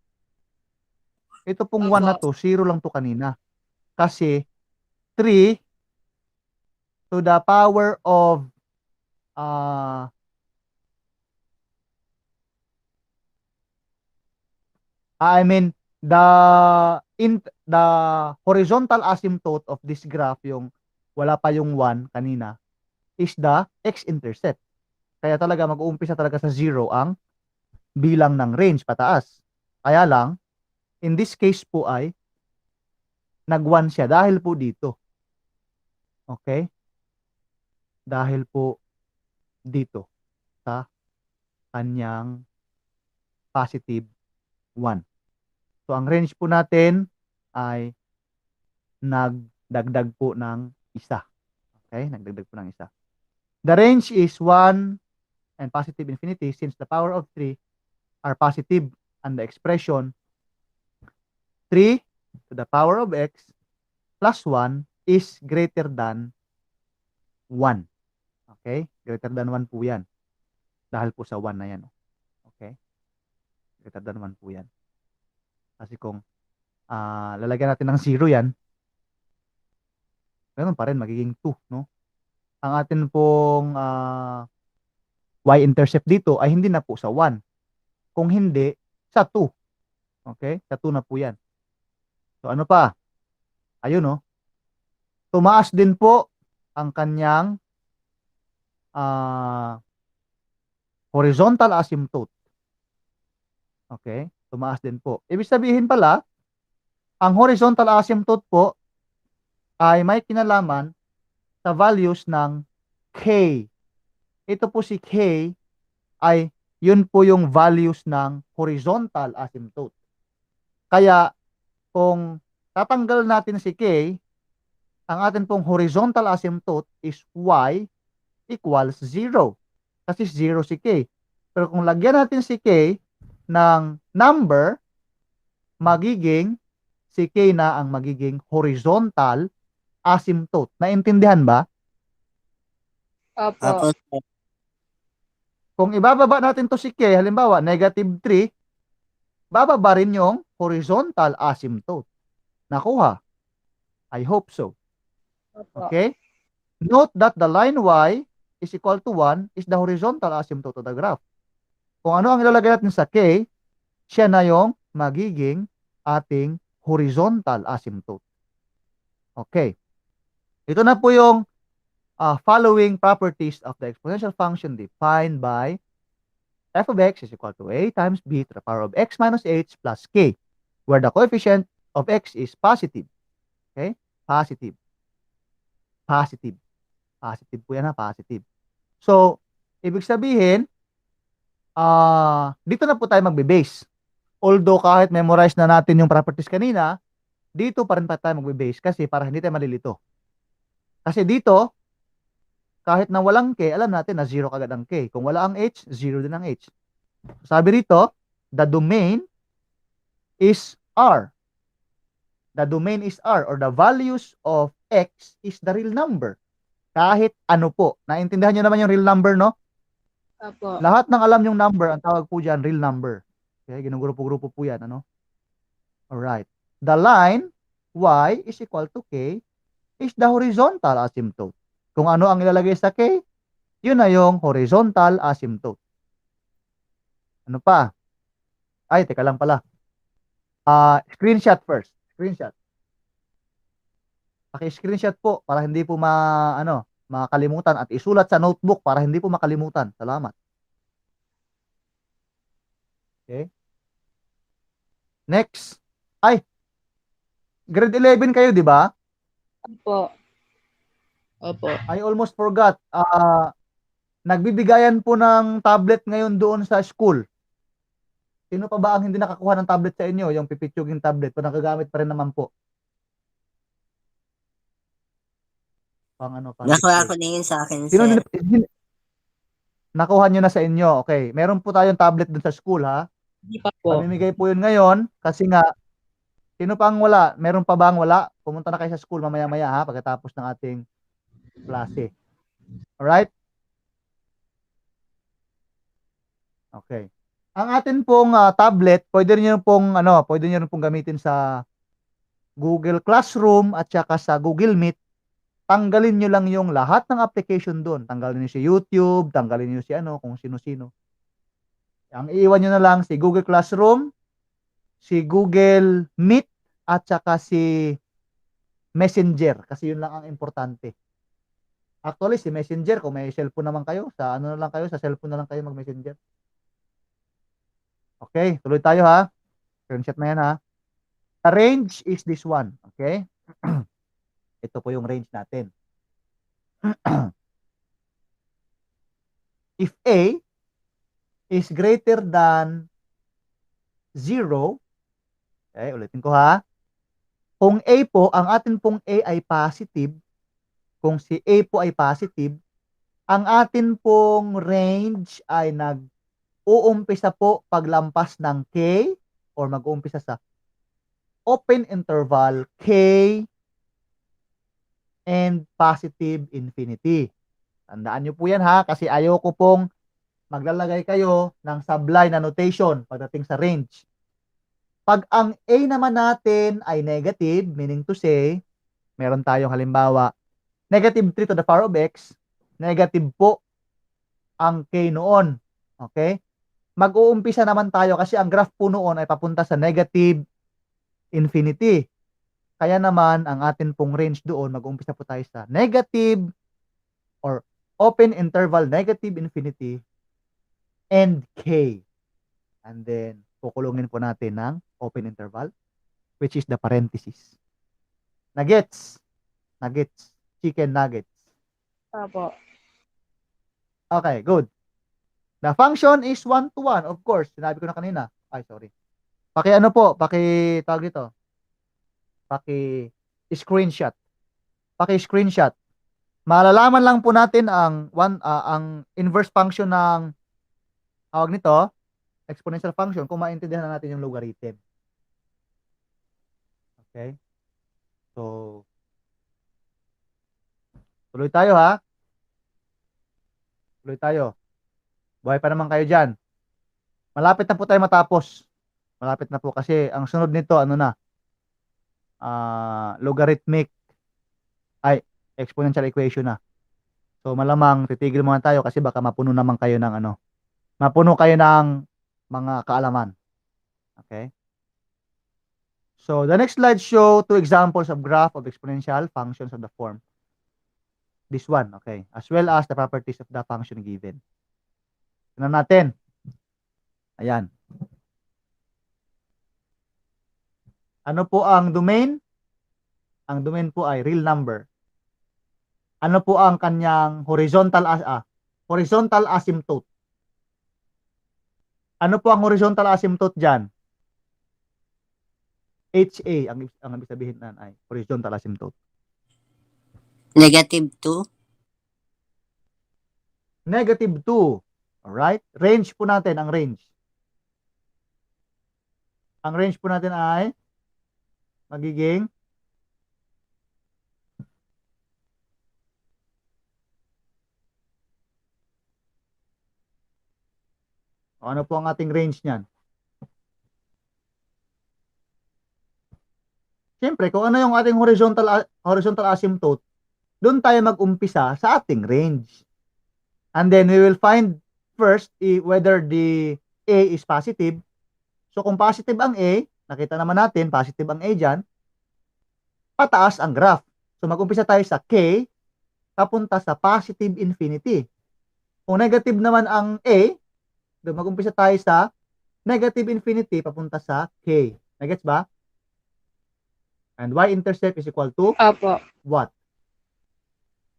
Ito pong 1 na to, 0 lang to kanina. Kasi, 3 to the power of the horizontal asymptote of this graph, yung wala pa yung 1 kanina, is the x-intercept. Kaya talaga mag-uumpisa talaga sa 0 ang bilang ng range pataas. Kaya lang, in this case po ay nag-1 siya dahil po dito. Okay? Dahil po dito sa kanyang positive 1. So, ang range po natin ay nagdagdag po ng isa. Okay? Nagdagdag po ng isa. The range is 1 and positive infinity since the power of 3 are positive and the expression 3 to the power of x plus 1 is greater than 1. Okay? Greater than 1 po yan. Dahil po sa 1 na yan. Okay? Greater than 1 po yan. Kasi kung lalagyan natin ng 0 yan, ganun pa rin, magiging 2, no? Ang atin pong y-intercept dito ay hindi na po sa 1. Kung hindi, sa 2. Okay? Sa 2 na po yan. So, ano pa? Ayun, no? Tumaas din po ang kanyang horizontal asymptote. Okay? Tumaas din po. Ibig sabihin pala, ang horizontal asymptote po ay may kinalaman sa values ng K. Ito po si K ay yun po yung values ng horizontal asymptote. Kaya kung tatanggal natin si K, ang atin pong horizontal asymptote is Y equals 0. Kasi 0 si K. Pero kung lagyan natin si K ng number, magiging si K na ang magiging horizontal asymptote. Naintindihan ba? Opo. Opo, sir. Kung ibababa natin to si K, halimbawa, negative 3, bababa rin yung horizontal asymptote. Nakuha? I hope so. Opo. Okay? Note that the line Y is equal to 1 is the horizontal asymptote of the graph. Kung ano ang ilalagay natin sa K, siya na yung magiging ating horizontal asymptote. Okay. Ito na po yung following properties of the exponential function defined by f of x is equal to a times b to the power of x minus h plus k, where the coefficient of x is positive. Okay? Positive. Positive. Positive po yan ha, positive. So, ibig sabihin, dito na po tayo magbe-base. Although kahit memorize na natin yung properties kanina, dito pa rin pa tayo magbe-base kasi para hindi tayo malilito. Kasi dito, kahit na walang k, alam natin na 0 kagad ang k. Kung wala ang h, 0 din ang h. Sabi rito, the domain is R. the domain is R or the values of X is the real number. Kahit ano po. Naintindihan nyo naman yung real number, no? Opo. Lahat ng alam yung number, ang tawag po dyan, real number. Okay, ginugrupo-grupo po yan, ano? Alright. The line Y is equal to K is the horizontal asymptote. Kung ano ang ilalagay sa K, yun na yung horizontal asymptote. Ano pa? Ay, teka lang pala. Screenshot first. Screenshot. Paki-screenshot po para hindi po makalimutan at isulat sa notebook para hindi po makalimutan. Salamat. Okay. Next. Ay, grade 11 kayo, di ba? Opo. Opo. I almost forgot. Nagbibigayan po ng tablet ngayon doon sa school. Sino pa ba ang hindi nakakuha ng tablet sa inyo? Yung pipitsuging tablet. Kung nagagamit pa rin naman po. Pang Nakuha ko na yun sa akin, Sino sir. nakuha nyo na sa inyo? Okay. Meron po tayong tablet doon sa school, ha? Hindi pa po. Pamimigay po yun ngayon kasi nga, sino pang wala? Meron pa bang wala? Pumunta na kayo sa school mamaya-maya, ha? Pagkatapos ng ating klase. Alright? Okay. Ang atin pong tablet, pwede niyo pong gamitin sa Google Classroom at saka sa Google Meet. Tanggalin niyo lang yung lahat ng application doon. Tanggalin niyo si YouTube, tanggalin niyo si kung sino-sino. Ang iiwan niyo na lang si Google Classroom, si Google Meet at saka si Messenger kasi yun lang ang importante. Actually, si Messenger, kung may cellphone naman kayo, sa cellphone na lang kayo mag-Messenger. Okay, tuloy tayo, ha. Screenshot na yan, ha. The range is this one, okay? Ito po yung range natin. If A is greater than 0, okay, ulitin ko, ha. Kung A po, ang atin pong A ay positive, kung si A po ay positive, ang atin pong range ay uumpisa po paglampas ng K or mag-uumpisa sa open interval K and positive infinity. Tandaan nyo po yan, ha, kasi ayoko pong maglalagay kayo ng sublime na notation pagdating sa range. Pag ang A naman natin ay negative, meaning to say, meron tayong halimbawa, negative 3 to the power of X, negative po ang K noon. Okay? Mag-uumpisa naman tayo kasi ang graph po noon ay papunta sa negative infinity. Kaya naman, ang atin pong range doon, mag-uumpisa po tayo sa negative or open interval negative infinity and K. And then, kukulungin po natin ng open interval, which is the parenthesis. Nuggets. Nuggets. Chicken nuggets. Opo. Okay, good. The function is 1 to 1, of course. Sinabi ko na kanina. Ay, sorry. Tawag dito. Screenshot. Screenshot. Malalaman lang po natin ang inverse function ng tawag nito, exponential function, kung maintindihan na natin yung logarithm. Okay? So, tuloy tayo, ha? Tuloy tayo. Buhay pa naman kayo dyan. Malapit na po tayo matapos. Malapit na po kasi ang sunod nito, logarithmic exponential equation na. So malamang titigil muna tayo kasi baka mapuno naman kayo ng mapuno kayo ng mga kaalaman. Okay? So the next slide show two examples of graph of exponential functions of the form. This one, okay, as well as the properties of the function given. Tingnan natin. Ayan. Ano po ang domain? Ang domain po ay real number. Ano po ang kanyang horizontal asymptote? Ano po ang horizontal asymptote dyan? HA, ang ibig sabihin na ay horizontal asymptote. Negative 2. Negative 2. Alright? Range po natin, ang range. Ang range po natin ay magiging ano po ang ating range niyan? Siyempre, kung ano yung ating horizontal asymptote, doon tayo mag-umpisa sa ating range. And then we will find first whether the A is positive. So kung positive ang A, nakita naman natin, positive ang A dyan, pataas ang graph. So mag-umpisa tayo sa K, papunta sa positive infinity. Kung negative naman ang A, mag-umpisa tayo sa negative infinity, papunta sa K. Nagets ba? And y-intercept is equal to Opo. what?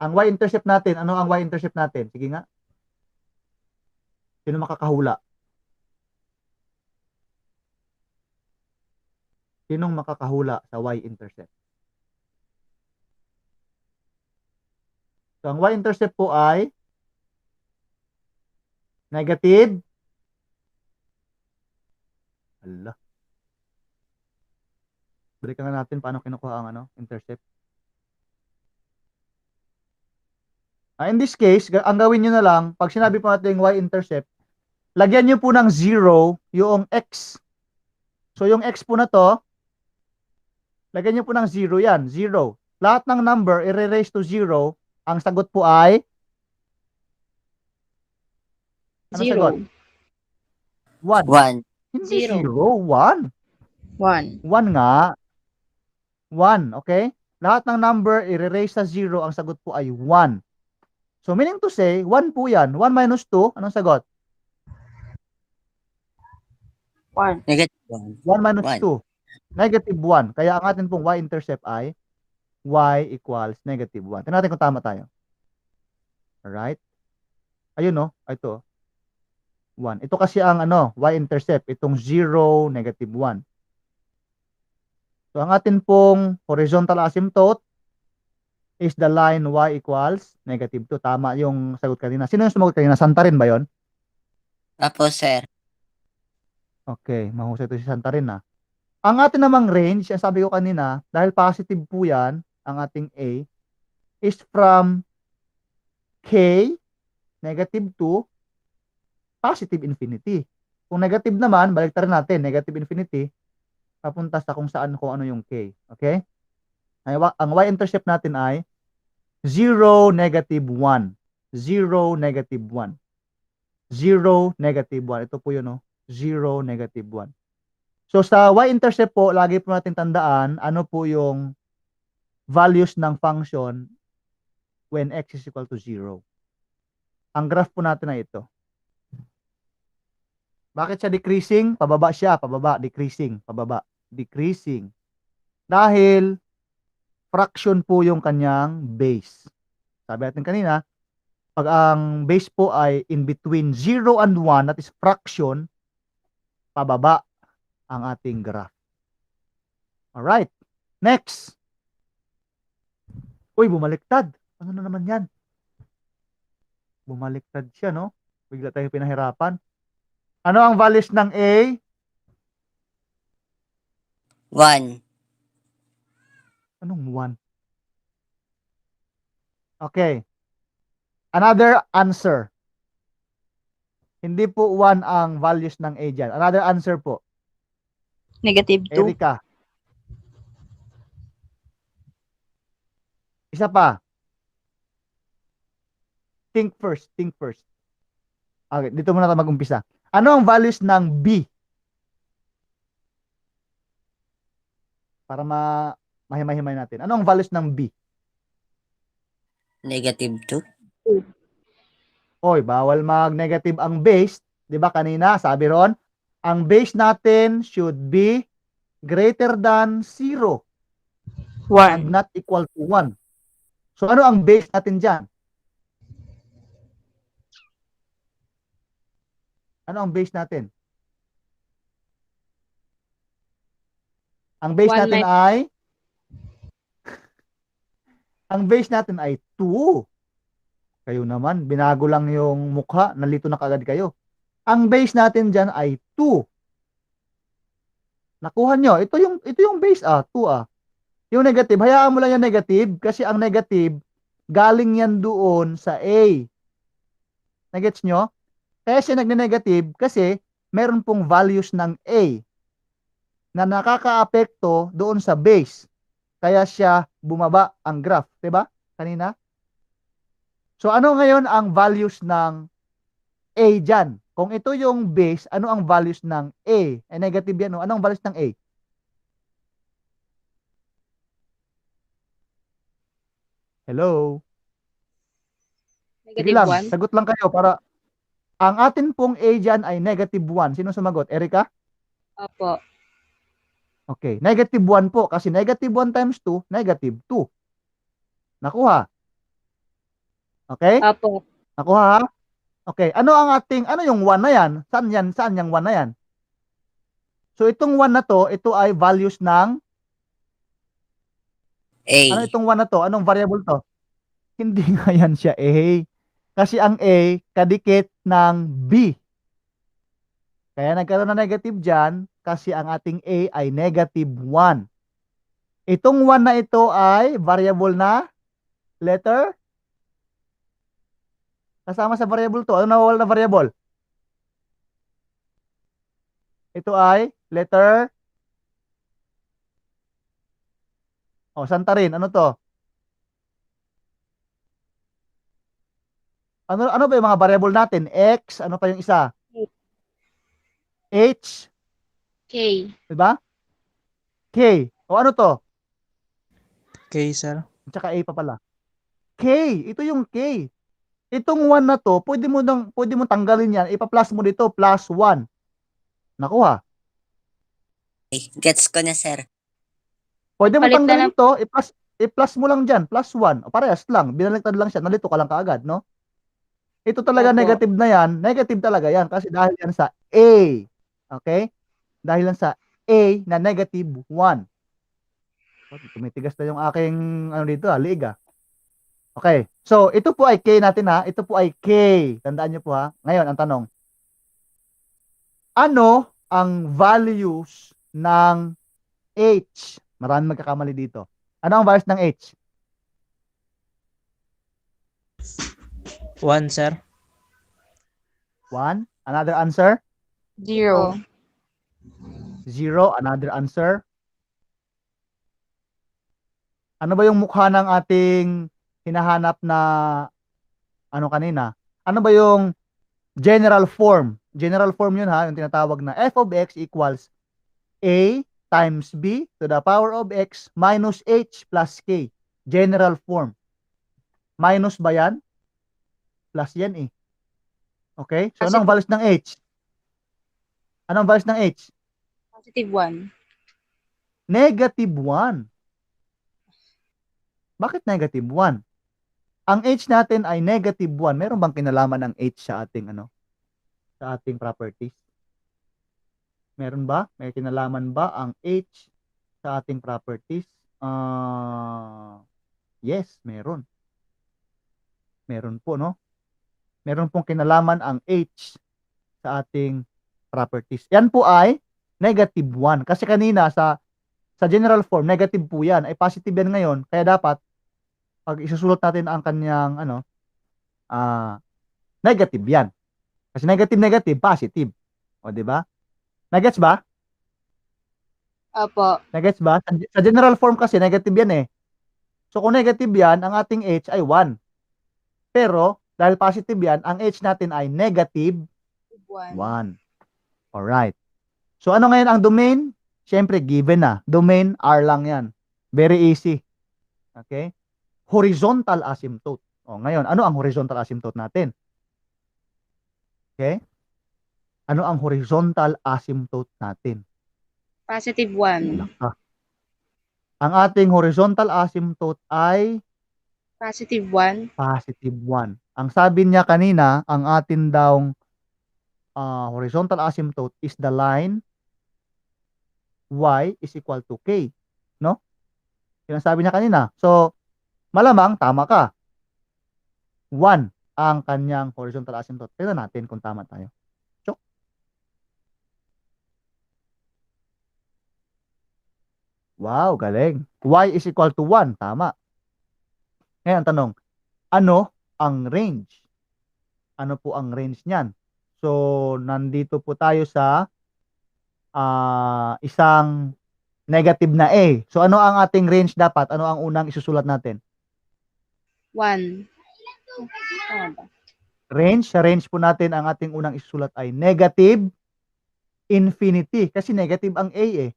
Ang y-intercept natin, ano ang y-intercept natin? Sige nga. Sino makakahula? Sinong makakahula sa y-intercept? So, ang y-intercept po ay negative. Hala. Balikan na natin paano kinukuha ang intercept. In this case, ang gawin nyo na lang, pag sinabi po natin yung y-intercept, lagyan nyo po ng 0 yung x. So, yung x po na to, lagyan nyo po ng 0 yan. 0. Lahat ng number, i-raise to 0. Ang sagot po ay? Ano sagot? 1. 1. Hindi Zero. 0. 1. 1. 1 nga. 1. Okay? Lahat ng number, i-raise sa 0. Ang sagot po ay 1. So, meaning to say, 1 po yan. 1 minus 2, anong sagot? 1. Negative 1. 1 minus 1. 2. Negative 1. Kaya ang atin pong y-intercept ay y equals negative 1. Tingnan natin kung tama tayo. Alright? Ayun no? Ito. 1. Ito kasi ang y-intercept. Itong 0, negative 1. So, ang atin pong horizontal asymptote is the line y equals negative 2. Tama yung sagot kanina. Sino yung sumagot kanina? Santarin ba yon? Apo, sir. Okay, mahusay ito si Santarin na. Ang atin namang range, ang sabi ko kanina, dahil positive po yan, ang ating A, is from K, negative 2, positive infinity. Kung negative naman, baliktarin natin, negative infinity, papunta sa kung ano yung K. Okay? Ang y-intercept natin ay 0, negative 1. 0, negative 1. 0, negative 1. Ito po yun, 0, negative 1. So, sa y-intercept po, lagi po natin tandaan, ano po yung values ng function when x is equal to 0. Ang graph po natin ay ito. Bakit siya decreasing? Pababa siya, pababa, decreasing, pababa, decreasing. Dahil, fraction po yung kanyang base. Sabi natin kanina, pag ang base po ay in between 0 and 1, that is fraction, pababa ang ating graph. Alright, next. Uy, bumaliktad. Ano na naman yan? Bumaliktad siya, no? Bigla tayong pinahirapan. Ano ang values ng A? 1. Anong 1? Okay. Another answer. Hindi po 1 ang values ng A dyan. Another answer po. Negative 2. Erika. Isa pa. Think first. Okay, dito muna tayo mag-umpisa. Ano ang values ng B? Para mahimay-himay natin. Ano ang values ng B? Negative 2. Oy, bawal mag-negative ang base. 'Di ba kanina, sabi ron, ang base natin should be greater than 0 and 1. not equal to 1. So ano ang base natin diyan? Ano ang base natin? Ang base 1 natin ay ang base natin ay 2. Kayo naman, binago lang yung mukha, nalito na kagad kayo. Ang base natin dyan ay 2. Nakuha nyo. Ito yung base 2 Yung negative, hayaan mo lang yung negative kasi ang negative galing yan doon sa A. Nagets nyo? Kaya siya nagne-negative kasi meron pong values ng A na nakakaapekto doon sa base. Kaya siya bumaba ang graph, 'di ba? Kanina. So ano ngayon ang values ng A diyan? Kung ito yung base, ano ang values ng A? Negative yan, no? Anong values ng A? Hello? Sige Negative lang, 1. sagot lang kayo para ang atin pong A diyan ay -1. Sino sumagot? Erika? Opo. Okay, -1 po kasi -1 times 2, -2. Nakuha. Okay? Opo. Nakuha ha? Okay, ano yung 1 na yan? Saan yan? Saan yung 1 na yan? So itong 1 na to, ito ay values ng ano A. itong 1 na to? Anong variable to? Hindi nga yan siya A. Kasi ang A kadikit ng B. Kaya nagkaroon ng negative dyan kasi ang ating A ay -1. Itong 1 na ito ay variable na letter. Kasama sa variable to. Ano nawawala na variable? Ito ay letter. Santa rin. Ano to? Ano ba yung mga variable natin? X, ano pa yung isa? H, K. diba? K. Ano to? Okay, sir. Tsaka A pa pala. K. Ito yung K. Itong 1 na to, pwede mo tanggalin yan. Ipa-plus mo dito, +1. Nakuha. Gets ko na, sir. Pwede mo Palit na tanggalin lang. to, i-plus mo lang dyan, +1. Parehas lang. Binaliktad lang siya. Nalito ka lang kaagad, no? Ito talaga Opo. negative na yan. Negative talaga yan kasi dahil yan sa A. Okay? Dahil yan sa A na -1. Tumitigas na yung aking dito, liig. Okay. So, ito po ay K natin ha. Ito po ay K. Tandaan nyo po ha. Ngayon, ang tanong. Ano ang values ng H? Maraming magkakamali dito. Ano ang values ng H? 1, sir. 1. Another answer? 0. 0. Another answer? Ano ba yung mukha ng ating hinahanap na kanina? Ano ba yung general form? General form yun ha, yung tinatawag na f of x equals a times b to the power of x minus h plus k. General form. Minus ba yan? Plus yan eh. Okay? So, Kasi- anong values ng h? Anong values ng h? Positive 1. -1. Bakit -1? Ang h natin ay -1. Meron bang kinalaman ang h sa ating sa ating properties? Meron ba? May kinalaman ba ang h sa ating properties? Yes, meron. Meron po, no? Meron pong kinalaman ang h sa ating properties. Yan po ay -1. Kasi kanina sa general form, negative po yan. Ay positive yan ngayon. Kaya dapat, pag isusulot natin ang kanyang, negative yan. Kasi negative, positive. O, di ba? Nagets ba? Opo. Nagets ba? Sa general form kasi, negative yan eh. So, kung negative yan, ang ating h ay 1. Pero, dahil positive yan, ang h natin ay -1. 1. Alright. So, ano ngayon ang domain? Siyempre, given na. Domain, R lang yan. Very easy. Okay? Horizontal asymptote. Ngayon, ano ang horizontal asymptote natin? Okay? Ano ang horizontal asymptote natin? Positive 1. Ang ating horizontal asymptote ay Positive 1. positive 1. Ang sabi niya kanina, ang atin daw horizontal asymptote is the line y is equal to k. No? Yan ang sabi niya kanina. So, malamang tama ka. 1 ang kanyang horizontal asymptote. Tignan natin kung tama tayo. Wow, galing. Y is equal to 1. Tama. Ngayon, tanong, ano ang range? Ano po ang range niyan? So, nandito po tayo sa isang negative na A. So, ano ang ating range dapat? Ano ang unang isusulat natin? 1. Tama ba? Sa range po natin, ang ating unang isusulat ay negative infinity. Kasi negative ang A eh.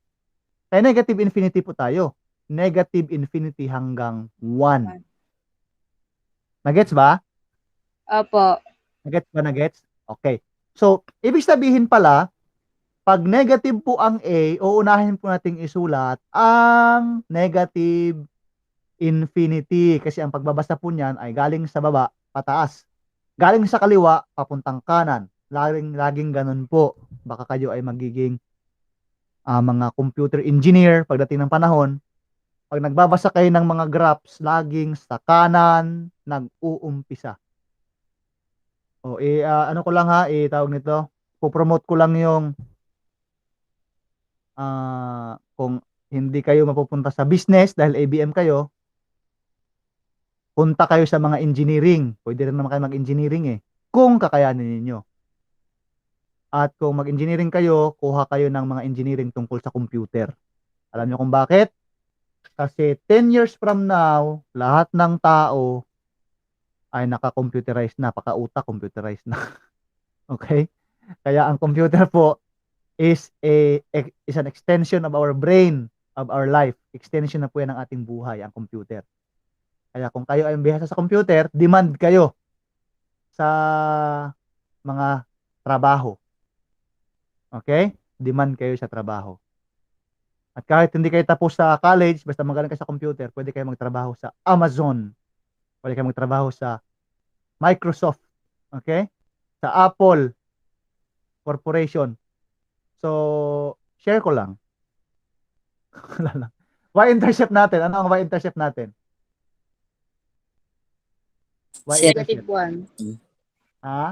Kaya negative infinity po tayo. Negative infinity hanggang 1. Nagets ba? Opo. Nagets? Okay. So, ibig sabihin pala, pag negative po ang A, uunahin po nating isulat ang negative infinity. Kasi ang pagbabasa po niyan ay galing sa baba, pataas. Galing sa kaliwa, papuntang kanan. Laging ganun po. Baka kayo ay magiging mga computer engineer pagdating ng panahon. Pag nagbabasa kayo ng mga graphs, laging sa kanan nag-uumpisa. O, ano ko lang ha, tawag nito, po-promote ko lang yung kung hindi kayo mapupunta sa business dahil ABM kayo, punta kayo sa mga engineering. Pwede rin naman kayo mag-engineering kung kakayanin ninyo. At kung mag-engineering kayo, kuha kayo ng mga engineering tungkol sa computer. Alam niyo kung bakit? Kasi 10 years from now, lahat ng tao ay naka-computerize na, pakautak computerized na. Okay? Kaya ang computer po is an extension of our brain, of our life. Extension na po yan ng ating buhay, ang computer. Kaya kung kayo ay bihasa sa computer, demand kayo sa mga trabaho. Okay? Demand kayo sa trabaho. At kahit hindi kayo tapos sa college, basta magaling kayo sa computer, pwede kayo magtrabaho sa Amazon. Pwede kayo magtrabaho sa Microsoft. Okay? Sa Apple Corporation. So, share ko lang. Y-intercept natin. Ano ang Y-intercept natin? Negative Y-intercept. 1. Ha?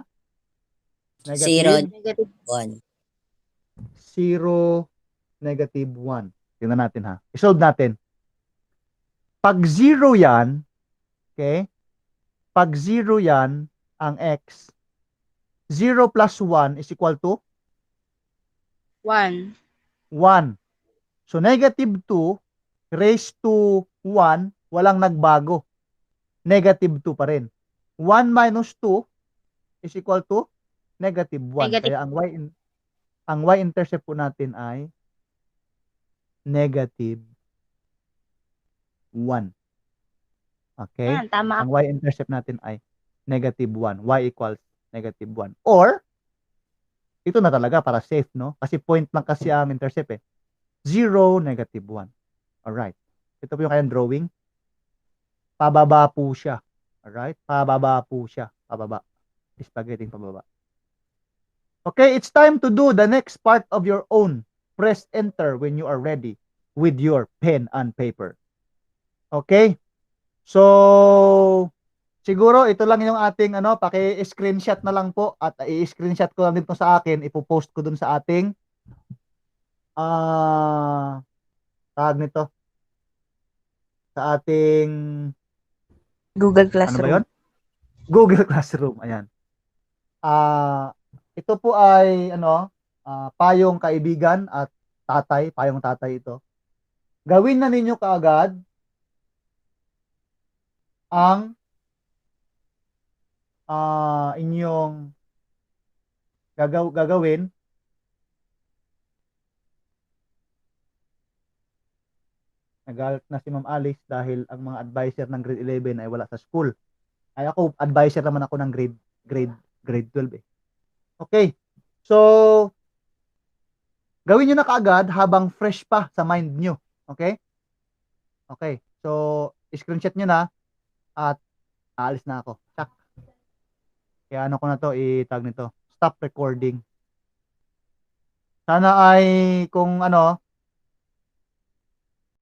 Zero. Negative 1. 0, negative 1. Tingnan natin ha. I-solve natin. Pag 0 yan, okay? Pag 0 yan, ang x, 0 plus 1 is equal to 1. 1. So, negative 2 raised to 1, walang nagbago. Negative 2 pa rin. 1 minus 2 is equal to negative 1. Negative. Kaya ang y-intercept po natin ay negative 1. Okay? Tama. Ang y-intercept natin ay negative 1. Y equals negative 1. Or, ito na talaga para safe, no? Kasi point lang kasi ang intercept 0, negative 1. Alright. Ito po yung kayang drawing. Pababa po siya. Alright? Pababa po siya. Pababa. Spaghetti pababa. Okay, it's time to do the next part of your own. Press enter when you are ready with your pen and paper. Okay? So, siguro ito lang yung ating paki-screenshot na lang po at i-screenshot ko lang dito sa akin, ipo-post ko dun sa ating tawag nito sa ating Google ano ba Classroom. yun? Google Classroom. Ayan. Ito po ay payong kaibigan at tatay, payong tatay ito. Gawin na ninyo kaagad ang inyong gagawin. Nagalit na si Ma'am Alice dahil ang mga advisor ng grade 11 ay wala sa school. Ay ako, advisor naman ako ng grade 12 Okay. So, gawin nyo na kaagad habang fresh pa sa mind nyo. Okay? Okay. So, screenshot nyo na at aalis na ako. Check. Kaya ano ko na to, itag nito. Stop recording. Sana ay kung